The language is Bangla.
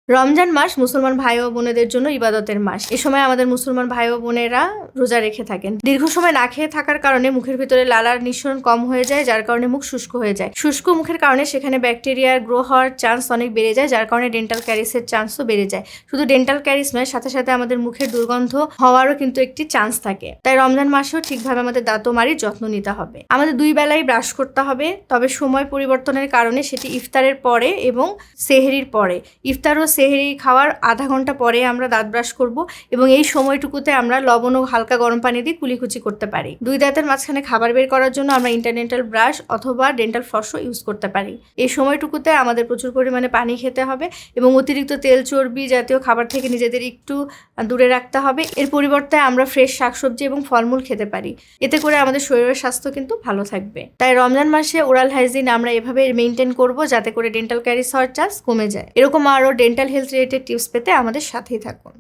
রমজান মাস মুসলমান ভাই ও বোনেদের জন্য ইবাদতের মাস। এ সময় আমাদের মুসলমান ভাই ও বোনেরা রোজা রেখে থাকেন। দীর্ঘ সময় না খেয়ে থাকার কারণে মুখের ভিতরে লালার নিঃসরণ কম হয়ে যায়, যার কারণে মুখ শুষ্ক হয়ে যায়। শুষ্ক মুখের কারণে সেখানে ব্যাকটেরিয়ার গ্রো হওয়ার চান্স অনেক বেড়ে যায়, যার কারণে ডেন্টাল ক্যারিসের চান্সও বেড়ে যায়। শুধু ডেন্টাল ক্যারিস নয়, সাথে সাথে আমাদের মুখের দুর্গন্ধ হওয়ারও কিন্তু একটি চান্স থাকে। তাই রমজান মাসেও ঠিকভাবে আমাদের দাঁত ও মাড়ির যত্ন নিতে হবে। আমাদের 2 বেলাই ব্রাশ করতে হবে, তবে সময় পরিবর্তনের কারণে সেটি ইফতারের পরে এবং সেহরির পরে। ইফতার ও সেহরি খাওয়ার আধা ঘন্টা পরে আমরা দাঁত ব্রাশ করব এবং এই সময়টুকুতে আমরা লবণ ও হালকা গরম পানি দিয়ে কুলিকুচি করতে পারি। 2 দাঁতের মাঝখানে খাবার বের করার জন্য আমরা ইন্টারডেন্টাল ব্রাশ অথবা ডেন্টাল ফ্লসও ইউজ করতে পারি। এই সময়টুকুতে আমাদের প্রচুর পরিমাণে পানি খেতে হবে এবং অতিরিক্ত তেল চর্বি জাতীয় খাবার থেকে নিজেদের একটু দূরে রাখতে হবে। এর পরিবর্তে আমরা ফ্রেশ শাকসবজি এবং ফলমূল খেতে পারি। এতে করে আমাদের শরীরের স্বাস্থ্য কিন্তু ভালো থাকবে। তাই রমজান মাসে ওরাল হাইজিন আমরা এভাবে মেনটেন করব যাতে করে ডেন্টাল ক্যারিস হওয়ার চান্স কমে যায়। এরকম আরও ডেন্টাল হেলথ রিলেটেড টিপস পেতে আমাদের সাথেই থাকুন।